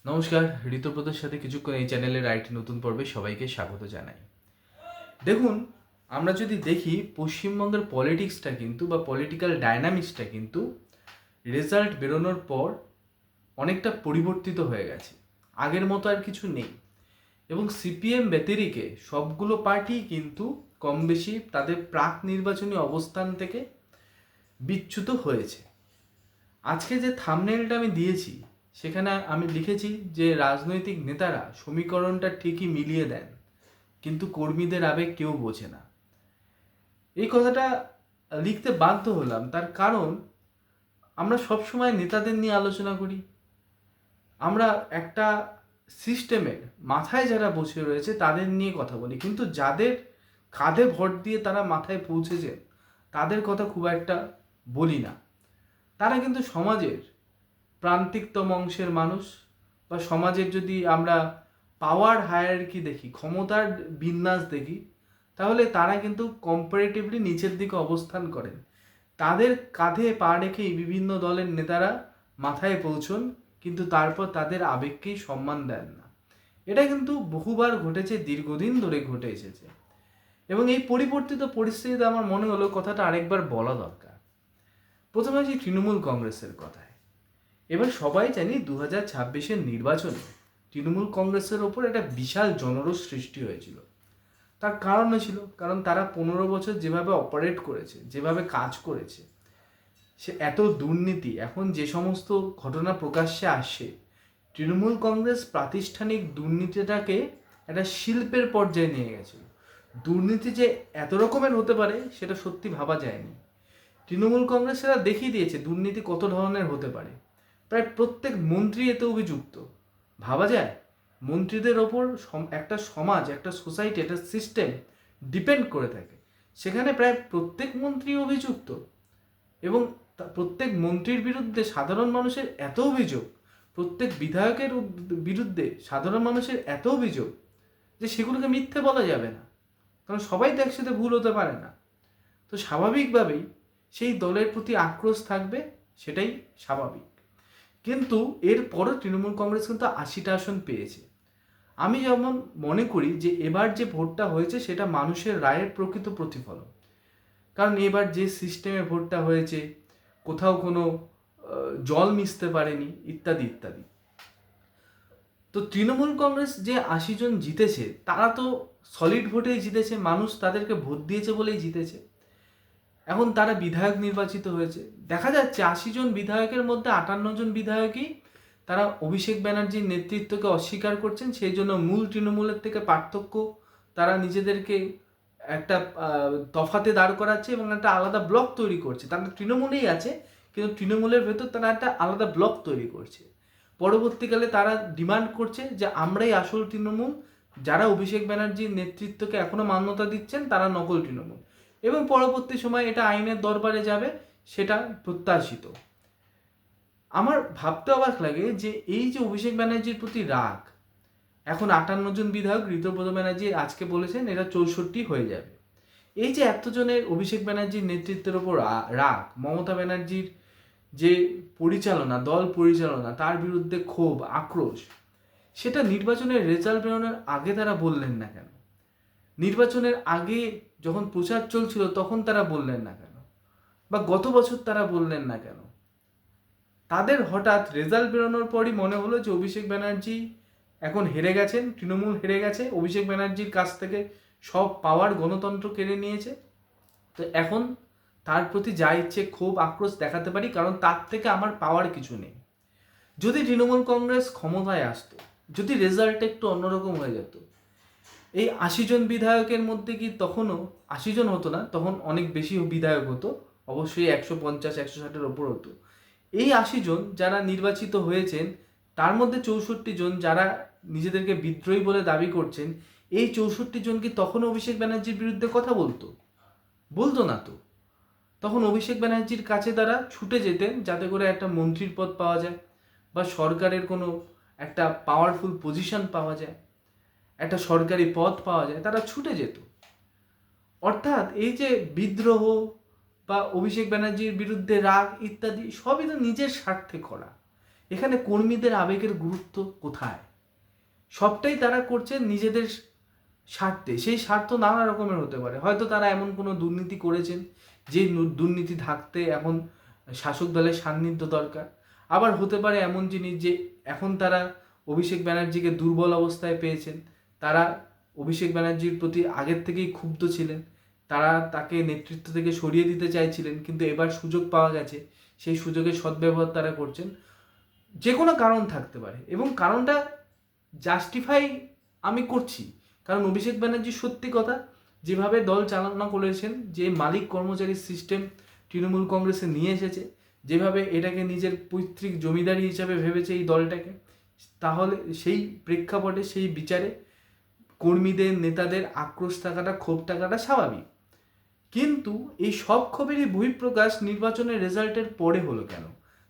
নমস্কার, ঋতুব্রতর সাথে কিছুক্ষণ এই চ্যানেলের আরেকটি নতুন পর্বে সবাইকে স্বাগত জানাই। দেখুন, আমরা যদি দেখি পশ্চিমবঙ্গের পলিটিক্সটা কিন্তু বা পলিটিক্যাল ডায়নামিক্সটা কিন্তু রেজাল্ট বেরোনোর পর অনেকটা পরিবর্তিত হয়ে গেছে। আগের মতো আর কিছু নেই এবং সিপিএম ব্যতিরেকে সবগুলো পার্টি কিন্তু কম বেশি তাদের প্রাক নির্বাচনী অবস্থান থেকে বিচ্যুত হয়েছে। আজকে যে থাম্বনেলটা আমি দিয়েছি সেখানে আমি লিখেছি যে রাজনৈতিক নেতারা সমীকরণটা ঠিকই মিলিয়ে দেন, কিন্তু কর্মীদের আবেগ কেউ বোঝে না। এই কথাটা লিখতে বাধ্য হলাম, তার কারণ আমরা সবসময় নেতাদের নিয়ে আলোচনা করি। আমরা একটা সিস্টেমের মাথায় যারা বসে রয়েছে তাদের নিয়ে কথা বলি, কিন্তু যাদের কাঁধে ভর দিয়ে তারা মাথায় পৌঁছেছে তাদের কথা খুব একটা বলি না। তারা কিন্তু সমাজের প্রান্তিকতম অংশের মানুষ, বা সমাজের যদি আমরা পাওয়ার হায়ারার্কি দেখি, ক্ষমতার বিন্যাস দেখি, তাহলে তারা কিন্তু কম্পারেটিভলি নিচের দিকে অবস্থান করেন। তাদের কাঁধে পা রেখেই বিভিন্ন দলের নেতারা মাথায় পৌঁছন, কিন্তু তারপর তাদের আবেগকেই সম্মান দেন না। এটা কিন্তু বহুবার ঘটেছে, দীর্ঘদিন ধরে ঘটে এসেছে। এবং এই পরিবর্তিত পরিস্থিতিতে আমার মনে হলো কথাটা আরেকবার বলা দরকার। প্রথমে আসি তৃণমূল কংগ্রেসের কথায়। এবার সবাই জানি 2026-এর নির্বাচনে তৃণমূল কংগ্রেসের ওপর একটা বিশাল জনরোষ সৃষ্টি হয়েছিল। তার কারণও ছিল, কারণ তারা 15 বছর যেভাবে অপারেট করেছে, যেভাবে কাজ করেছে, সে এত দুর্নীতি, এখন যে সমস্ত ঘটনা প্রকাশ্যে আসে, তৃণমূল কংগ্রেস প্রাতিষ্ঠানিক দুর্নীতিটাকে একটা শিল্পের পর্যায়ে নিয়ে গেছিল। দুর্নীতি যে এত রকমের হতে পারে সেটা সত্যি ভাবা যায়নি। তৃণমূল কংগ্রেসেরা দেখিয়ে দিয়েছে দুর্নীতি কত ধরনের হতে পারে। প্রায় প্রত্যেক মন্ত্রী এতে অভিযুক্ত। ভাবা যায় মন্ত্রীদের ওপর একটা সমাজ, একটা সোসাইটি, একটা সিস্টেম ডিপেন্ড করে থাকে, সেখানে প্রায় প্রত্যেক মন্ত্রী অভিযুক্ত। এবং প্রত্যেক মন্ত্রীর বিরুদ্ধে সাধারণ মানুষের এত অভিযোগ, প্রত্যেক বিধায়কের বিরুদ্ধে সাধারণ মানুষের এত অভিযোগ যে সেগুলোকে মিথ্যে বলা যাবে না, কারণ সবাই তো একসাথে ভুল হতে পারে না। তো স্বাভাবিকভাবেই সেই দলের প্রতি আক্রোশ থাকবে, সেটাই স্বাভাবিক। কিন্তু এরপরও তৃণমূল কংগ্রেস কিন্তু 80টা আসন পেয়েছে। আমি যেমন মনে করি যে এবার যে ভোটটা হয়েছে সেটা মানুষের রায়ের প্রকৃত প্রতিফলন। কারণ এবার যে সিস্টেমে ভোটটা হয়েছে, কোথাও কোনো জল মিশতে পারেনি, ইত্যাদি ইত্যাদি। তো তৃণমূল কংগ্রেস যে 80 জন জিতেছে তারা তো সলিড ভোটেই জিতেছে, মানুষ তাদেরকে ভোট দিয়েছে বলেই জিতেছে। এখন তারা বিধায়ক নির্বাচিত হয়েছে, দেখা যাচ্ছে 80 জন বিধায়কের মধ্যে 58 জন বিধায়কই তারা অভিষেক ব্যানার্জির নেতৃত্বকে অস্বীকার করছেন, সেই জন্য মূল তৃণমূলের থেকে পার্থক্য তারা নিজেদেরকে একটা তফাতে দাঁড় করাচ্ছে এবং একটা আলাদা ব্লক তৈরি করছে। তারা তৃণমূলেই আছে, কিন্তু তৃণমূলের ভেতর তারা একটা আলাদা ব্লক তৈরি করছে। পরবর্তীকালে তারা ডিমান্ড করছে যে আমরাই আসল তৃণমূল, যারা অভিষেক ব্যানার্জির নেতৃত্বকে এখনো মান্যতা দিচ্ছেন তারা নকল তৃণমূল। এবং পরবর্তী সময় এটা আইনের দরবারে যাবে, সেটা প্রত্যাশিত। আমার ভাবতে অবাক লাগে যে এই যে অভিষেক ব্যানার্জির প্রতি রাগ, এখন 58 জন বিধায়ক, ঋতুব্রত ব্যানার্জি আজকে বলেছেন এটা 64 হয়ে যাবে। এই যে এতজনের অভিষেক ব্যানার্জির নেতৃত্বের ওপর রাগ, মমতা ব্যানার্জির যে পরিচালনা, দল পরিচালনা, তার বিরুদ্ধে ক্ষোভ, আক্রোশ, সেটা নির্বাচনের রেজাল্ট বেরোনোর আগে তারা বললেন না কেন? নির্বাচনের আগে যখন প্রচার চলছিল তখন তারা বললেন না কেন? বা গত বছর তারা বললেন না কেন? তাদের হঠাৎ রেজাল্ট বেরোনোর পরই মনে হলো যে অভিষেক ব্যানার্জি এখন হেরে গেছেন, তৃণমূল হেরে গেছে, অভিষেক ব্যানার্জির কাছ থেকে সব পাওয়ার গণতন্ত্র কেড়ে নিয়েছে। তো এখন তার প্রতি যা ইচ্ছে ক্ষোভ আক্রোশ দেখাতে পারি, কারণ তার থেকে আমার পাওয়ার কিছু নেই। যদি তৃণমূল কংগ্রেস ক্ষমতায় আসতো, যদি রেজাল্ট একটু অন্যরকম হয়ে যেত, এই 80 জন বিধায়কের মধ্যে কি তখনও 80 জন হতো না, তখন অনেক বেশি বিধায়ক হতো, অবশ্যই 150-160-এর ওপর হতো। এই 80 জন যারা নির্বাচিত হয়েছেন, তার মধ্যে 64 জন যারা নিজেদেরকে বিদ্রোহী বলে দাবি করছেন, এই 64 জন কি তখন অভিষেক ব্যানার্জির বিরুদ্ধে কথা বলতো? বলতো না তো। তখন অভিষেক ব্যানার্জির কাছে তারা ছুটে যেতেন যাতে করে একটা মন্ত্রীর পদ পাওয়া যায়, বা সরকারের কোনো একটা পাওয়ারফুল পজিশন পাওয়া যায়, একটা সরকারি পদ পাওয়া যায়, তারা ছুটে যেত। অর্থাৎ এই যে বিদ্রোহ বা অভিষেক ব্যানার্জির বিরুদ্ধে রাগ ইত্যাদি সবই তো নিজের স্বার্থে করা। এখানে কর্মীদের আবেগের গুরুত্ব কোথায়? সবটাই তারা করছে নিজেদের স্বার্থে। সেই স্বার্থ নানা রকমের হতে পারে। হয়তো তারা এমন কোনো দুর্নীতি করেছেন যে দুর্নীতি ঢাকতে এখন শাসক দলের সান্নিধ্য দরকার। আবার হতে পারে এমন জিনিস যে এখন তারা অভিষেক ব্যানার্জিকে দুর্বল অবস্থায় পেয়েছেন, তারা অভিষেক ব্যানার্জির প্রতি আগের থেকেই ক্ষুব্ধ ছিলেন, তারা তাকে নেতৃত্ব থেকে সরিয়ে দিতে চাইছিলেন, কিন্তু এবার সুযোগ পাওয়া গেছে, সেই সুযোগের সদ্ব্যবহার তারা করছেন। যে কোনো কারণ থাকতে পারে এবং কারণটা জাস্টিফাই আমি করছি, কারণ অভিষেক ব্যানার্জি সত্যি কথা যেভাবে দল চালনা করেছেন, যে মালিক কর্মচারীর সিস্টেম তৃণমূল কংগ্রেসে নিয়ে এসেছে, যেভাবে এটাকে নিজের পৈতৃক জমিদারি হিসাবে ভেবেছে এই দলটাকে, তাহলে সেই প্রেক্ষাপটে সেই বিচারে কর্মীদের নেতাদের আক্রোশ থাকাটা, ক্ষোভ থাকাটা স্বাভাবিক। কিন্তু এই সব ক্ষোভেরই বহিঃপ্রকাশ নির্বাচনের রেজাল্টের পরে হলো কেন,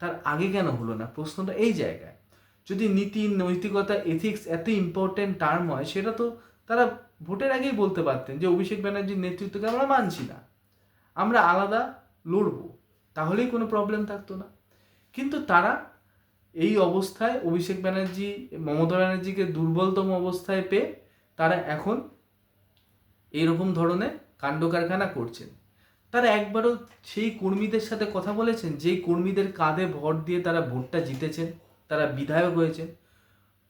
তার আগে কেন হলো না? প্রশ্নটা এই জায়গায়। যদি নীতি, নৈতিকতা, এথিক্স এত ইম্পর্টেন্ট টার্ম হয়, সেটা তো তারা ভোটের আগেই বলতে পারতেন যে অভিষেক ব্যানার্জির নেতৃত্বকে আমরা মানছি না, আমরা আলাদা লড়বো, তাহলেই কোনো প্রবলেম থাকতো না। কিন্তু তারা এই অবস্থায় অভিষেক ব্যানার্জি, মমতা ব্যানার্জিকে দুর্বলতম অবস্থায় পেয়ে তারা এখন এইরকম ধরনের কাণ্ড কারখানা করছেন। তারা একবারও সেই কর্মীদের সাথে কথা বলেছেন যেই কর্মীদের কাঁধে ভর দিয়ে তারা ভোটটা জিতেছেন, তারা বিধায়ক হয়েছেন?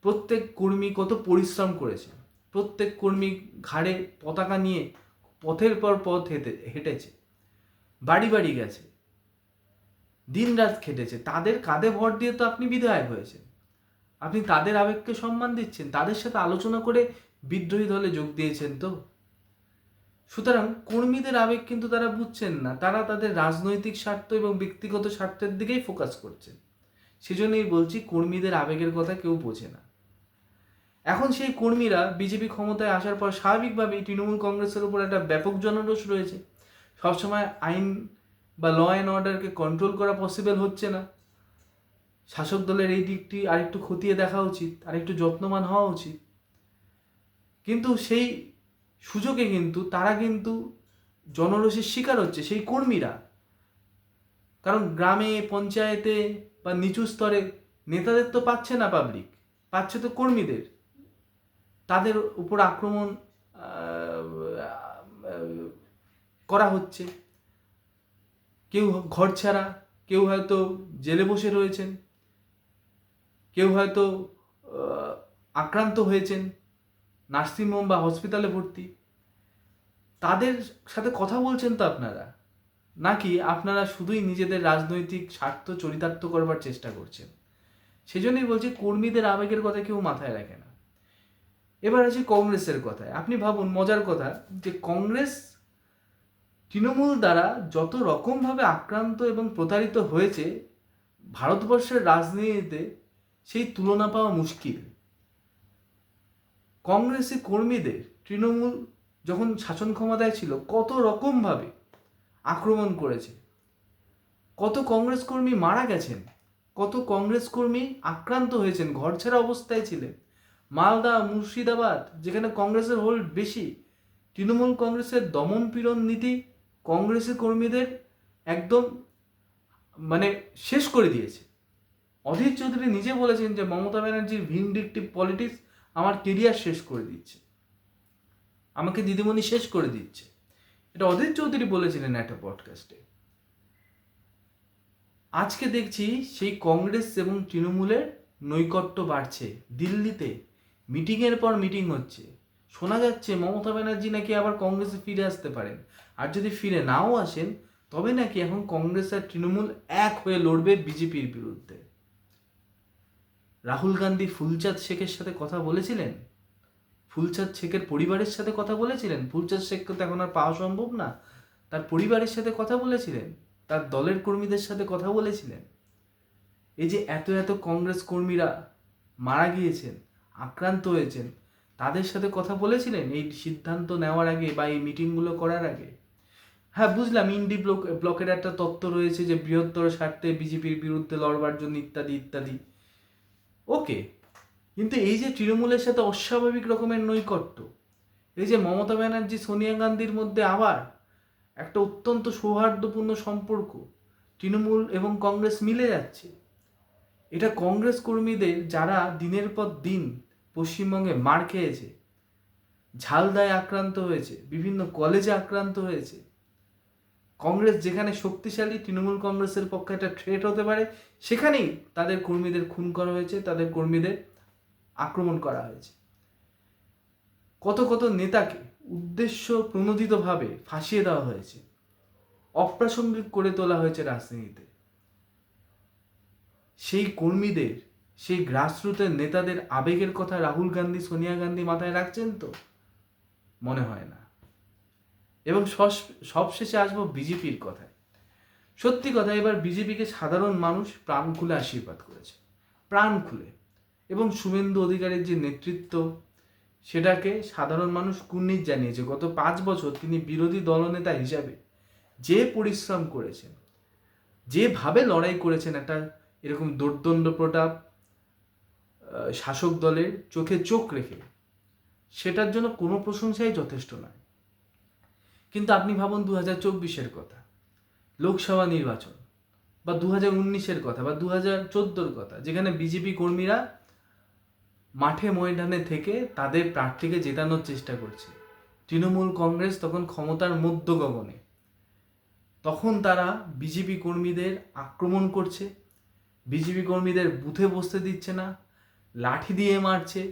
প্রত্যেক কর্মী কত পরিশ্রম করেছে, প্রত্যেক কর্মী ঘাড়ে পতাকা নিয়ে পথের পর পথ হেঁটেছে, বাড়ি বাড়ি গেছে, দিন রাত খেটেছে, তাদের কাঁধে ভর দিয়ে তো আপনি বিধায়ক হয়েছেন। আপনি তাদের আবেগকে সম্মান দিচ্ছেন, তাদের সাথে আলোচনা করে বিদ্রোহী দলে যোগ দিয়েছেন তো। সুতরাং কর্মীদের আবেগ কিন্তু তারা বুঝছেন না, তারা তাদের রাজনৈতিক স্বার্থ এবং ব্যক্তিগত স্বার্থের দিকেই ফোকাস করছেন। সেজন্যই বলছি কর্মীদের আবেগের কথা কেউ বোঝে না। এখন সেই কর্মীরা বিজেপি ক্ষমতায় আসার পর স্বাভাবিকভাবেই তৃণমূল কংগ্রেসের উপর একটা ব্যাপক জনরোষ রয়েছে। সবসময় আইন বা ল অ্যান্ড অর্ডারকে কন্ট্রোল করা পসিবল হচ্ছে না। শাসক দলের এই দিকটি আরেকটু খতিয়ে দেখা উচিত, আরেকটু যত্নবান হওয়া উচিত। কিন্তু সেই সুযোগে কিন্তু তারা কিন্তু জনরোষের শিকার হচ্ছে সেই কর্মীরা। কারণ গ্রামে, পঞ্চায়েতে বা নিচু স্তরে নেতাদের তো পাচ্ছে না পাবলিক, পাচ্ছে তো কর্মীদের। তাদের উপর আক্রমণ করা হচ্ছে, কেউ ঘর ছাড়া, কেউ হয়তো জেলে বসে রয়েছেন, কেউ হয়তো আক্রান্ত হয়েছেন, নার্সিংহোম বা হসপিটালে ভর্তি। তাদের সাথে কথা বলছেন তো আপনারা, নাকি আপনারা শুধুই নিজেদের রাজনৈতিক স্বার্থ চরিতার্থ করবার চেষ্টা করছেন? সেজন্যই বলছি কর্মীদের আবেগের কথা কেউ মাথায় রাখে না। এবার আছে কংগ্রেসের কথায়। আপনি ভাবুন, মজার কথা যে কংগ্রেস তৃণমূল দ্বারা যত রকমভাবে আক্রান্ত এবং প্রতারিত হয়েছে ভারতবর্ষের রাজনীতিতে, সেই তুলনা পাওয়া মুশকিল। কংগ্রেসি কর্মীদের তৃণমূল যখন শাসন ক্ষমতায় ছিল কত রকমভাবে আক্রমণ করেছে, কত কংগ্রেস কর্মী মারা গেছেন, কত কংগ্রেস কর্মী আক্রান্ত হয়েছেন, ঘরছাড়া অবস্থায় ছিলেন। মালদা, মুর্শিদাবাদ, যেখানে কংগ্রেসের হোল্ড বেশি, তৃণমূল কংগ্রেসের দমন পীড়ন নীতি কংগ্রেসি কর্মীদের একদম শেষ করে দিয়েছে। অধীর চৌধুরী নিজে বলেছেন যে মমতা ব্যানার্জির ভিনডিকটিভ পলিটিক্স আমার কেরিয়ার শেষ করে দিচ্ছে, আমাকে দিদিমণি শেষ করে দিচ্ছে। এটা অধীর চৌধুরী বলেছিলেন একটা পডকাস্টে। আজকে দেখছি সেই কংগ্রেস এবং তৃণমূলের নৈকট্য বাড়ছে। দিল্লিতে মিটিংয়ের পর মিটিং হচ্ছে, শোনা যাচ্ছে মমতা ব্যানার্জি নাকি আবার কংগ্রেসে ফিরে আসতে পারেন। আর যদি ফিরে নাও আসেন, তবে নাকি এখন কংগ্রেস আর তৃণমূল এক হয়ে লড়বে বিজেপির বিরুদ্ধে। রাহুল গান্ধী ফুলচাঁদ শেখের সাথে কথা বলেছিলেন, ফুলচাঁদ শেখের পরিবারের সাথে কথা বলেছিলেন। ফুলচাঁদ শেখকে তো এখন আর পাওয়া সম্ভব না, তার পরিবারের সাথে কথা বলেছিলেন, তার দলের কর্মীদের সাথে কথা বলেছিলেন। এই যে এত এত কংগ্রেস কর্মীরা মারা গিয়েছেন, আক্রান্ত হয়েছেন, তাদের সাথে কথা বলেছিলেন এই সিদ্ধান্ত নেওয়ার আগে বা এই মিটিংগুলো করার আগে? হ্যাঁ, বুঝলাম ইন্ডি ব্লকের একটা তত্ত্ব রয়েছে যে বৃহত্তর স্বার্থে বিজেপির বিরুদ্ধে লড়বার জন্য ইত্যাদি ইত্যাদি, ওকে। কিন্তু এই যে তৃণমূলের সাথে অস্বাভাবিক রকমের নৈকট্য, এই যে মমতা ব্যানার্জি সোনিয়া গান্ধীর মধ্যে আবার একটা অত্যন্ত সৌহার্দ্যপূর্ণ সম্পর্ক, তৃণমূল এবং কংগ্রেস মিলে যাচ্ছে, এটা কংগ্রেস কর্মীদের যারা দিনের পর দিন পশ্চিমবঙ্গে মার খেয়েছে, ঝালদায় আক্রান্ত হয়েছে, বিভিন্ন কলেজে আক্রান্ত হয়েছে, কংগ্রেস যেখানে শক্তিশালী, তৃণমূল কংগ্রেসের পক্ষে একটা থ্রেট হতে পারে, সেখানেই তাদের কর্মীদের খুন করা হয়েছে, তাদের কর্মীদের আক্রমণ করা হয়েছে। কত কত নেতাকে উদ্দেশ্য প্রণোদিতভাবে ফাঁসিয়ে দেওয়া হয়েছে, অপ্রাসঙ্গিক করে তোলা হয়েছে রাজনীতিতে। সেই কর্মীদের, সেই গ্রাসরুটের নেতাদের আবেগের কথা রাহুল গান্ধী, সোনিয়া গান্ধী মাথায় রাখছেন তো? মনে হয় না। এবং সবশেষে আসবো বিজেপির কথায়। সত্যি কথা, এবার বিজেপিকে সাধারণ মানুষ প্রাণ খুলে আশীর্বাদ করেছে, প্রাণ খুলে। এবং শুভেন্দু অধিকারীর যে নেতৃত্ব, সেটাকে সাধারণ মানুষ কুর্নিশ জানিয়েছে। গত 5 বছর তিনি বিরোধী দলনেতা হিসাবে যে পরিশ্রম করেছেন, যেভাবে লড়াই করেছেন, একটা এরকম দোর্দণ্ড প্রতাপ শাসক দলের চোখে চোখ রেখে, সেটার জন্য কোনো প্রশংসাই যথেষ্ট নয়। কিন্তু আপনি ভাবুন 2024-এর কথা, লোকসভা নির্বাচন, বা 2019-এর কথা, বা 2014-র কথা, যেখানে বিজেপি কর্মীরা মাঠে ময়দানে থেকে তাদের প্রার্থীকে জেতানোর চেষ্টা করছে। তৃণমূল কংগ্রেস তখন ক্ষমতার মধ্য গগনে, তখন তারা বিজেপি কর্মীদের আক্রমণ করছে, বিজেপি কর্মীদের বুথে বসতে দিচ্ছে না, লাঠি দিয়ে মারছে।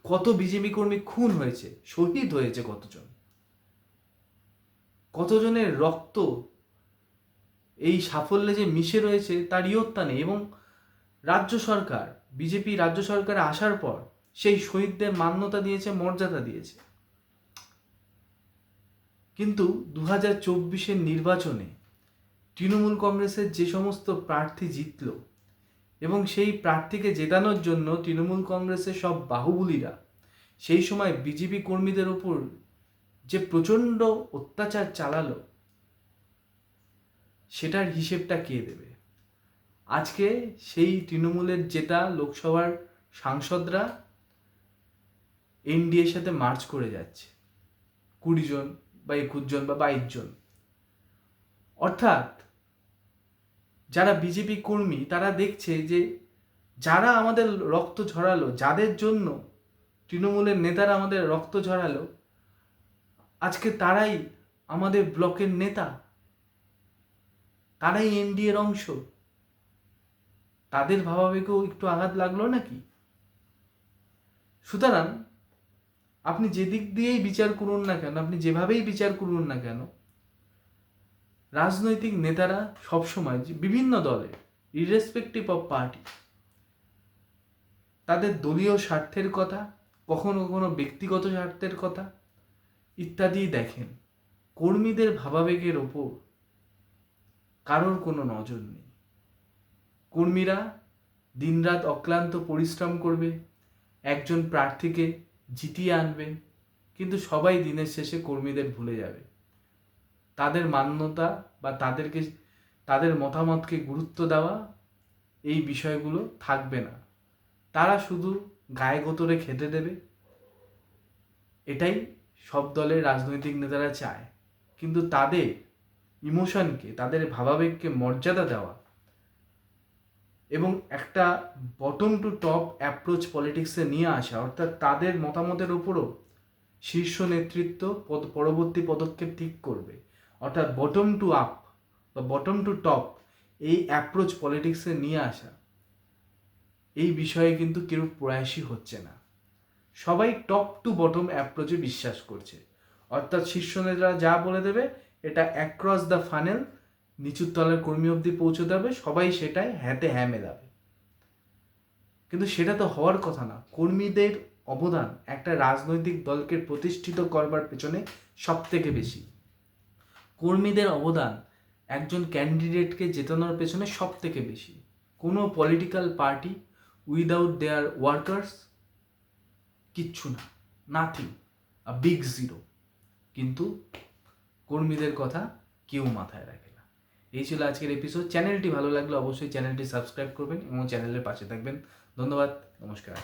কত বিজেপি কর্মী খুন হয়েছে, শহীদ হয়েছে কতজনের রক্ত এই সাফল্যে যে মিশে রয়েছে তার ইয়ত্তা নেই। এবং রাজ্য সরকার, বিজেপি রাজ্য সরকারে আসার পর সেই শহীদদের মান্যতা দিয়েছে, মর্যাদা দিয়েছে। কিন্তু 2024-এর নির্বাচনে তৃণমূল কংগ্রেসের যে সমস্ত প্রার্থী জিতল, এবং সেই প্রার্থীকে জেতানোর জন্য তৃণমূল কংগ্রেসের সব বাহুবলীরা সেই সময় বিজেপি কর্মীদের ওপর যে প্রচণ্ড অত্যাচার চালালো, সেটার হিসেবটা কে দেবে? আজকে সেই তৃণমূলের জেতা লোকসভার সাংসদরা এনডিএর সাথে মার্চ করে যাচ্ছে, 20 জন বা 21 জন বা 22 জন। অর্থাৎ যারা বিজেপি কর্মী তারা দেখছে যে যারা আমাদের রক্ত ঝরালো, যাদের জন্য তৃণমূলের নেতারা আমাদের রক্ত ঝরালো, আজকে তারাই আমাদের ব্লকের নেতা, তারাই এনডিএর অংশ। তাদের ভাবাবেগেও একটু আঘাত লাগলো নাকি? সুতরাং আপনি যেদিক দিয়েই বিচার করুন না কেন, আপনি যেভাবেই বিচার করুন না কেন, রাজনৈতিক নেতারা সবসময় বিভিন্ন দলের, ইররেসপেক্টিভ অফ পার্টি, তাদের দলীয় স্বার্থের কথা, কখনো কখনো ব্যক্তিগত স্বার্থের কথা ইত্যাদি দেখেন। কর্মীদের ভাবাবেগের ওপর কারোর কোনো নজর নেই। কর্মীরা দিনরাত অক্লান্ত পরিশ্রম করবে, একজন প্রার্থীকে জিতিয়ে আনবে, কিন্তু সবাই দিনের শেষে কর্মীদের ভুলে যাবে। তাদের মান্যতা বা তাদের মতামতকে গুরুত্ব দেওয়া, এই বিষয়গুলো থাকবে না। তারা শুধু গায়ে গোতরে খেতে দেবে, এটাই সব দলের রাজনৈতিক নেতারা চায়। কিন্তু তাদের ইমোশনকে, তাদের ভাবাবেগকে মর্যাদা দেওয়া এবং একটা বটম টু টপ অ্যাপ্রোচ পলিটিক্সে নিয়ে আসা, অর্থাৎ তাদের মতামতের উপরও শীর্ষ নেতৃত্ব পরবর্তী পদক্ষেপ ঠিক করবে, অর্থাৎ বটম টু আপ বা বটম টু টপ, এই অ্যাপ্রোচ পলিটিক্সে নিয়ে আসা, এই বিষয়ে কিন্তু কেউ প্রয়াসই হচ্ছে না। সবাই টপ টু বটম অ্যাপ্রোচে বিশ্বাস করছে, অর্থাৎ শীর্ষ নেতারা যা বলে দেবে এটা অ্যাক্রস দ্য ফানেল নিচুর তলের কর্মী অবধি পৌঁছে দেবে, সবাই সেটাই হ্যাঁতে হ্যাঁ মেলাবে। কিন্তু সেটা তো হওয়ার কথা না। কর্মীদের অবদান একটা রাজনৈতিক দলকে প্রতিষ্ঠিত করবার পেছনে সব থেকে বেশি। কর্মীদের অবদান একজন ক্যান্ডিডেটকে জেতানোর পেছনে সব থেকে বেশি। কোনো পলিটিক্যাল পার্টি উইদাউট দেয়ার ওয়ার্কার্স কিচ্ছু না, নাথিং, আ বিগ জিরো। কিন্তু কর্মীদের কথা কেউ মাথায় রাখে না। এই ছিল আজকের এপিসোড। চ্যানেলটি ভালো লাগলে অবশ্যই চ্যানেলটি সাবস্ক্রাইব করবেন এবং চ্যানেলের পাশে থাকবেন। ধন্যবাদ, নমস্কার।